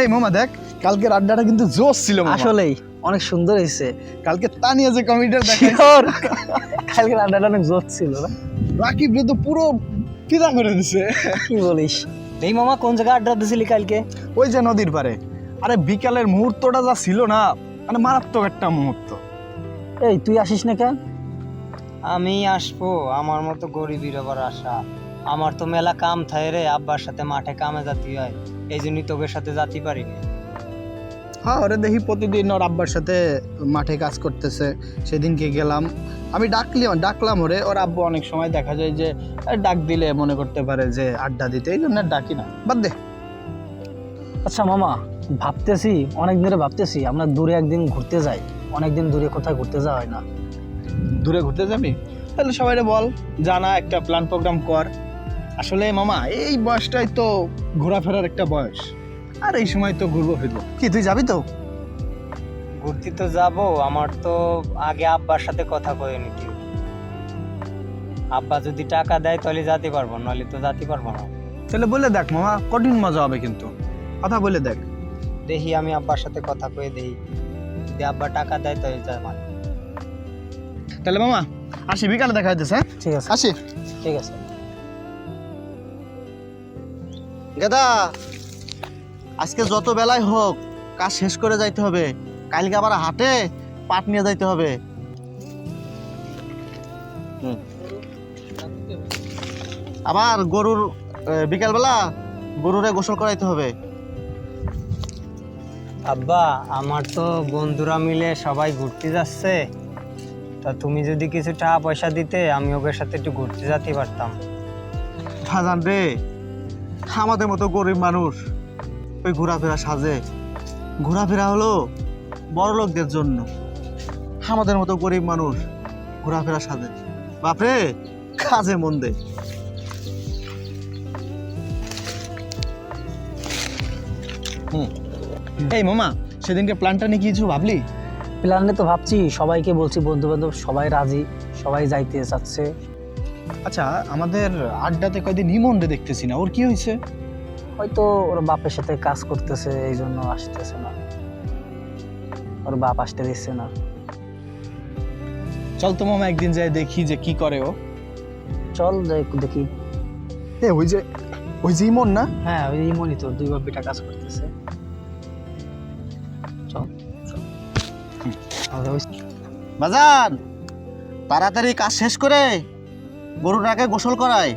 এই মামা দেখ, কালকের আড্ডাটা কিন্তু জোশ ছিল মামা। আসলেই অনেক সুন্দর হয়েছে। কালকে তানিয়া যে কমেডিটার দেখাই, কালকের আড্ডাটা অনেক জোর ছিল না? রাকিব রে তো পুরো ফিদা করে দিছে। কি বলিস? এই মামা কোন জায়গায় আড্ডা দিছিলি কালকে? ওই যে নদীর পারে। আরে বিকালের মুহূর্তটা যা ছিল না, মানে মারাত্মক একটা মুহূর্ত। এই তুই আসিস না কেন? আমি আসবো, আমার মতো গরিবের আবার আশা। আমার তো মেলা কাম থাকে রে, আব্বার সাথে মাঠে কামে যাতে হয়, এই জন্যই তোদের সাথে যাতে পারি না। হ্যাঁ, ওরে দেখি প্রতিদিন ওর আব্বার সাথে মাঠে কাজ করতেছে। সেদিনকে গেলাম, আমি ডাকলাম ওরে। ওর আব্বু অনেক সময় দেখা যায় যে ডাক দিলে মনে করতে পারে যে আড্ডা দিতে, এই জন্য ডাকি না, বাদ দে। আচ্ছা মামা, ভাবতেছি অনেক দিনে ভাবতেছি আমরা দূরে একদিন ঘুরতে যাই। অনেকদিন দূরে কোথায় ঘুরতে যাওয়া হয় না। দূরে ঘুরতে যাবি? তাহলে সবাইরে বল, জানা একটা প্ল্যান প্রোগ্রাম কর। আসলে মামা এই বয়সটাই তো ঘোরাফেরার একটা বয়স, আর এই সময় তো ঘুরবো ফিরবো। কি তুই যাবি তো? ঘুরতে তো যাবো, আমার তো আগে আব্বার সাথে কথা কয়ে নিতে হবে। আব্বা যদি টাকা দেয় তাহলে যেতে পারবো, নাহলে তো যেতে পারবো না। তাহলে বলে দেখ মামা, কঠিন মজা হবে কিন্তু, কথা বলে দেখ। দেখি আমি আব্বার সাথে কথা কয়ে দেখি, যদি আব্বা টাকা দেয় তাহলে যাবো। তাহলে মামা আসি, বিকালে দেখা হইতেছে। ঠিক আছে, আসি। ঠিক আছে। গেদা, আজকে যত বেলায় হোক কাজ শেষ করে যাইতে হবে। কালকে আবার হাটে পাট নিয়ে যাইতে হবে। আবার গরুর বিকালবেলা গরুরে গোসল করাইতে হবে। আব্বা, আমার তো বন্ধুরা মিলে সবাই ঘুরতে যাচ্ছে, তা তুমি যদি কিছু টাকা পয়সা দিতে আমি ওদের সাথে একটু ঘুরতে যেতে পারতাম। ভাজান রে, আমাদের মতো গরিব মানুষ ওই ঘোরাফেরা সাজে? ঘোরাফেরা হলো বড় লোকদের জন্য, আমাদের মতো গরিব মানুষ ঘোরাফেরা সাজে? বাপরে, কাজে মন দে। এই মামা, সেদিনকে প্ল্যানটা নিয়ে কিছু ভাবলি? প্ল্যানে তো ভাবছি, সবাইকে বলছি, বন্ধু বান্ধব সবাই রাজি, সবাই যাইতে চাচ্ছে। আচ্ছা, আমাদের আড্ডাতে কয়দিন ইমনরে দেখতেছি না, ওর কি হয়েছে? হয়তো ওর বাপের সাথে কাজ করতেছে, এই জন্য আসতেছে না। ওর বাপ আসতে দিচ্ছে না। চল তো মামা একদিন যাই দেখি যে কি করে ও। চল দেখি। ওই যে ইমন না? হ্যাঁ, ওই ইমনই তো, দুই বাপ বেটা কাজ করতেছে। চল চল। বাজান, তাড়াতাড়ি কাজ শেষ করে গরুর আগে গোসল করায়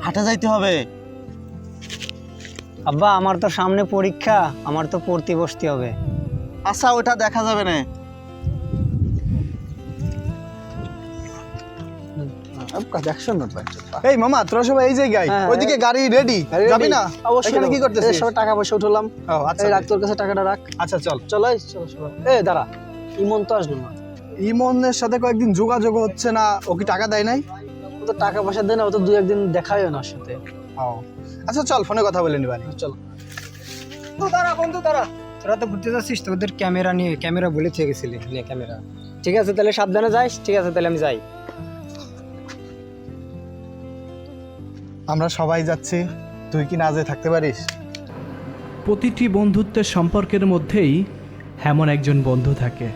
হাটে যাইতে হবে। আব্বা, আমার তো সামনে পরীক্ষা, আমার তো পড়তে বসতে হবে। আচ্ছা, ওটা দেখা যাবে না। এই মামা, তোরা সবাই এই জায়গায়, হ্যাঁ, ওইদিকে গাড়ি রেডি, যাবি না? অবশ্যই। এখানে কি করতেছিস? সব টাকা পয়সা উঠলাম। ও আচ্ছা, এই রাখ, তোর কাছে টাকাটা রাখ। আচ্ছা চল। চলো চলো চলো। দাঁড়া, ইমন তো আসলো না। ইমনের সাথে কয়েকদিন যোগাযোগ হচ্ছে না, ও কি টাকা দেয় নাই? ও তো টাকা পয়সা দেয় না, ও তো দুই একদিন দেখাই না ওর সাথে। আচ্ছা চল, ফোনে কথা বলে নিবানি। চলো। বন্ধু তারা, তোরা তো ঘুরতে যাচ্ছিস, তোদের ক্যামেরা নিয়ে, ক্যামেরা বলে থেকে গেছিলি, নিয়ে ক্যামেরা। ঠিক আছে, তাহলে সাবধানে যাইস। ঠিক আছে, তাহলে আমি যাই। আমরা সবাই যাচ্ছি, তুই কি না যেয়ে থাকতে পারিস? প্রতিটি বন্ধুত্বের সম্পর্কের মধ্যেই এমন একজন বন্ধু থাকে।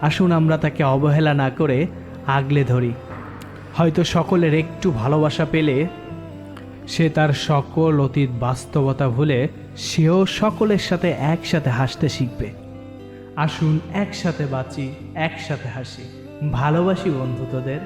আসুন আমরা তাকে অবহেলা না করে আগলে ধরি। হয়তো সকলের একটু ভালোবাসা পেলে সে তার সকল অতীত বাস্তবতা ভুলে সেও সকলের সাথে একসাথে হাসতে শিখবে। আসুন একসাথে বাঁচি, একসাথে হাসি। ভালোবাসি বন্ধু তোদের।